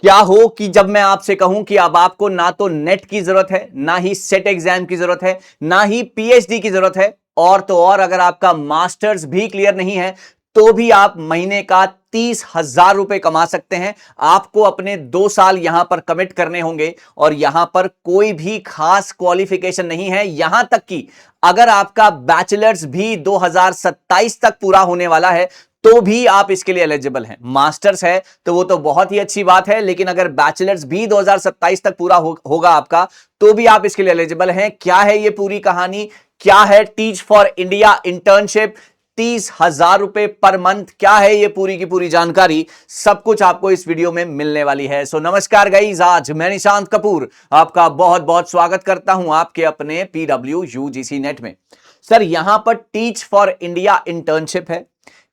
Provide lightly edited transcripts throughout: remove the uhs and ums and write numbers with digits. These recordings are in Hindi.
क्या हो कि जब मैं आपसे कहूं कि अब आपको ना तो नेट की जरूरत है, ना ही सेट एग्जाम की जरूरत है, ना ही पीएचडी की जरूरत है, और तो और अगर आपका मास्टर्स भी क्लियर नहीं है तो भी आप महीने का 30,000 रुपए कमा सकते हैं। आपको अपने 2 साल यहां पर कमिट करने होंगे और यहां पर कोई भी खास क्वालिफिकेशन नहीं है। यहां तक कि अगर आपका बैचलर्स भी 2027 तक पूरा होने वाला है तो भी आप इसके लिए एलिजिबल हैं। मास्टर्स है तो वो तो बहुत ही अच्छी बात है, लेकिन अगर बैचलर्स भी 2027 तक पूरा होगा आपका तो भी आप इसके लिए एलिजिबल हैं। क्या है ये पूरी कहानी, क्या है टीच फॉर इंडिया इंटर्नशिप, 30,000 रुपए पर मंथ, क्या है ये पूरी की पूरी जानकारी, सब कुछ आपको इस वीडियो में मिलने वाली है। सो नमस्कार गाइस, आज मैं निशांत कपूर आपका बहुत बहुत स्वागत करता हूं आपके अपने पीडब्ल्यू यूजीसी नेट में। सर यहां पर टीच फॉर इंडिया इंटर्नशिप है।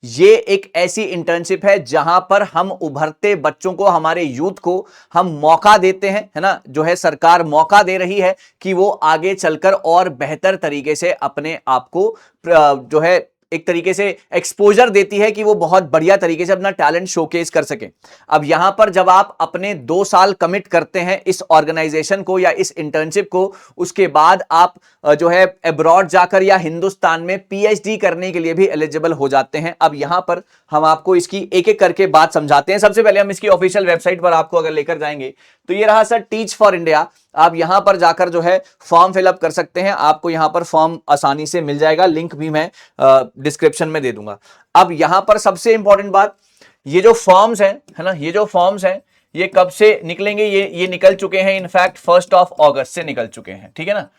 ये एक ऐसी इंटर्नशिप है जहां पर हम उभरते बच्चों को, हमारे यूथ को हम मौका देते हैं, है ना, जो है सरकार मौका दे रही है कि वो आगे चलकर और बेहतर तरीके से अपने आप को जो है एक तरीके से एक्सपोजर देती है कि वो बहुत बढ़िया तरीके से अपना टैलेंट शोकेस कर सके। अब यहां पर जब आप अपने 2 साल कमिट करते हैं इस ऑर्गेनाइजेशन को या इस इंटर्नशिप को, उसके बाद आप जो है अब्रॉड जाकर या हिंदुस्तान में पीएचडी करने के लिए भी एलिजिबल हो जाते हैं। अब यहां पर हम आपको इसकी एक एक करके बात समझाते हैं। सबसे पहले हम इसकी ऑफिशियल वेबसाइट पर आपको अगर लेकर जाएंगे तो ये रहा सर टीच फॉर इंडिया। आप यहां पर जाकर जो है फॉर्म फिलअप कर सकते हैं। आपको यहां पर फॉर्म आसानी से मिल जाएगा, लिंक भी मैं डिस्क्रिप्शन में दे दूंगा। अब यहां पर सबसे इंपॉर्टेंट बात, ये जो फॉर्म्स हैं, है ना, ये जो फॉर्म्स हैं ये कब से निकलेंगे, ये निकल चुके हैं, इनफैक्ट 1 अगस्त से निकल चुके हैं, ठीक है ना,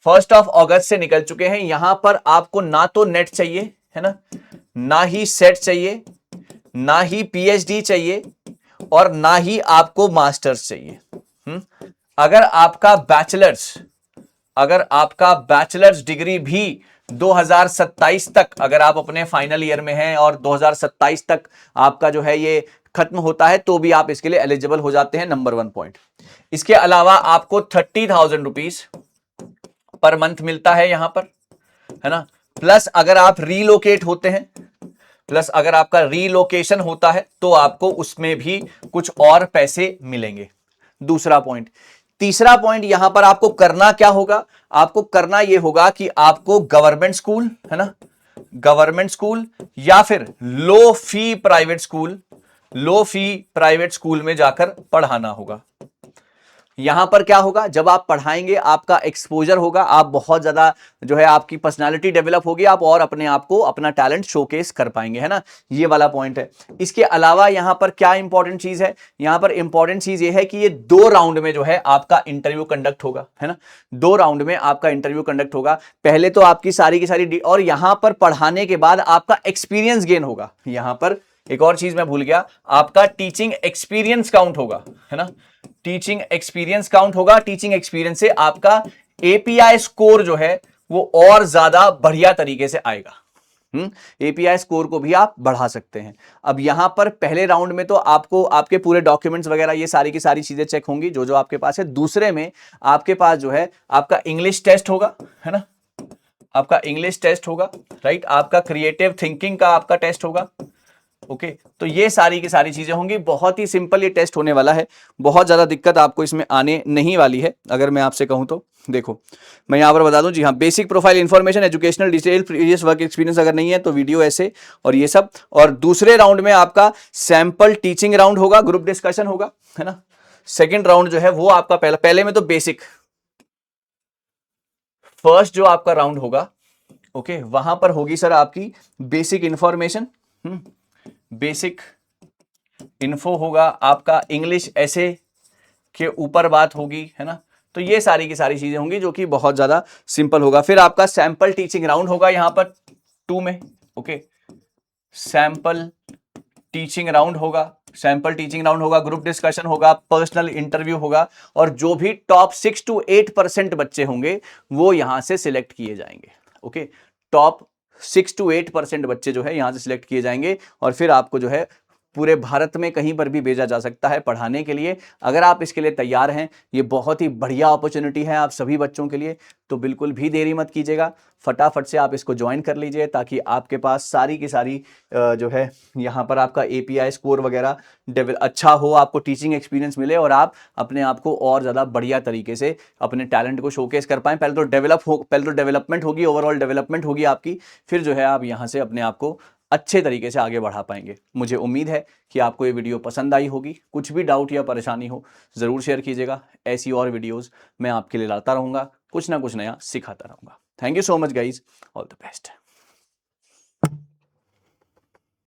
1 अगस्त से निकल चुके हैं। यहां पर आपको ना तो नेट चाहिए, है ना ही सेट चाहिए, ना ही पीएचडी चाहिए, और ना ही आपको मास्टर्स चाहिए। अगर आपका बैचलर्स डिग्री भी 2027 तक, अगर आप अपने फाइनल ईयर में हैं और 2027 तक आपका जो है ये खत्म होता है तो भी आप इसके लिए एलिजिबल हो जाते हैं। Number 1 point. इसके अलावा आपको 30,000 रुपीज पर मंथ मिलता है यहां पर, है ना, प्लस अगर आप रीलोकेट होते हैं, प्लस अगर आपका रीलोकेशन होता है तो आपको उसमें भी कुछ और पैसे मिलेंगे। दूसरा पॉइंट। तीसरा पॉइंट, यहां पर आपको करना क्या होगा, आपको करना यह होगा कि आपको गवर्नमेंट स्कूल, है ना, गवर्नमेंट स्कूल या फिर लो फी प्राइवेट स्कूल में जाकर पढ़ाना होगा। यहां पर क्या होगा, जब आप पढ़ाएंगे आपका एक्सपोजर होगा, आप बहुत ज्यादा जो है आपकी पर्सनालिटी डेवलप होगी, आप और अपने आप को, अपना टैलेंट शोकेस कर पाएंगे, है ना, ये वाला पॉइंट है। इसके अलावा यहां पर क्या इंपॉर्टेंट चीज है, यहां पर इंपॉर्टेंट चीज ये है कि ये 2 राउंड में जो है आपका इंटरव्यू कंडक्ट होगा, है ना, 2 राउंड में आपका इंटरव्यू कंडक्ट होगा। पहले तो आपकी सारी की सारी और यहां पर पढ़ाने के बाद आपका एक्सपीरियंस गेन होगा। यहां पर एक और चीज मैं भूल गया, आपका टीचिंग एक्सपीरियंस काउंट होगा, है ना, टीचिंग एक्सपीरियंस काउंट होगा। टीचिंग एक्सपीरियंस से आपका एपीआई स्कोर जो है वो और ज्यादा बढ़िया तरीके से आएगा। एपीआई स्कोर को भी आप बढ़ा सकते हैं। अब यहां पर पहले राउंड में तो आपको आपके पूरे डॉक्यूमेंट्स वगैरह ये सारी की सारी चीजें चेक होंगी जो जो आपके पास है। दूसरे में आपके पास जो है आपका इंग्लिश टेस्ट होगा, है ना, आपका इंग्लिश टेस्ट होगा, राइट, आपका क्रिएटिव थिंकिंग का आपका टेस्ट होगा। ओके, तो ये सारी की सारी चीजें होंगी। बहुत ही सिंपल ये टेस्ट होने वाला है, बहुत ज्यादा दिक्कत आपको इसमें आने नहीं वाली है अगर मैं आपसे कहूं तो। देखो मैं यहां पर बता दूं, जी हाँ, basic profile information, educational detail, previous work experience अगर नहीं है तो वीडियो ऐसे और ये सब। और दूसरे राउंड में आपका सैंपल टीचिंग राउंड होगा, ग्रुप डिस्कशन होगा, है ना। सेकेंड राउंड जो है वो आपका पहले में तो बेसिक, फर्स्ट जो आपका राउंड होगा, ओके, वहां पर होगी सर आपकी बेसिक इंफॉर्मेशन, बेसिक इन्फो होगा, आपका इंग्लिश ऐसे के ऊपर बात होगी, है ना। तो ये सारी की सारी चीजें होंगी जो कि बहुत ज्यादा सिंपल होगा। फिर आपका सैंपल टीचिंग राउंड होगा यहां पर 2 में, ओके, सैंपल टीचिंग राउंड होगा, ग्रुप डिस्कशन होगा, पर्सनल इंटरव्यू होगा, और जो भी टॉप 6 to 8% बच्चे होंगे वो यहां से सिलेक्ट किए जाएंगे। ओके, टॉप 6 to 8% बच्चे जो है यहां से सिलेक्ट किए जाएंगे और फिर आपको जो है पूरे भारत में कहीं पर भी भेजा जा सकता है पढ़ाने के लिए। अगर आप इसके लिए तैयार हैं, ये बहुत ही बढ़िया अपॉर्चुनिटी है आप सभी बच्चों के लिए, तो बिल्कुल भी देरी मत कीजिएगा, फटाफट से आप इसको ज्वाइन कर लीजिए ताकि आपके पास सारी की सारी जो है यहाँ पर आपका API स्कोर वगैरह अच्छा हो, आपको टीचिंग एक्सपीरियंस मिले और आप अपने आप को और ज़्यादा बढ़िया तरीके से अपने टैलेंट को शोकेस कर पाएं। पहले तो डेवलपमेंट होगी, ओवरऑल डेवलपमेंट होगी आपकी, फिर जो है आप यहाँ से अपने आप को अच्छे तरीके से आगे बढ़ा पाएंगे। मुझे उम्मीद है कि आपको ये वीडियो पसंद आई होगी। कुछ भी डाउट या परेशानी हो ज़रूर शेयर कीजिएगा। ऐसी और वीडियोस मैं आपके लिए लाता रहूँगा, कुछ ना कुछ नया सिखाता रहूँगा। Thank you so much guys, all the best.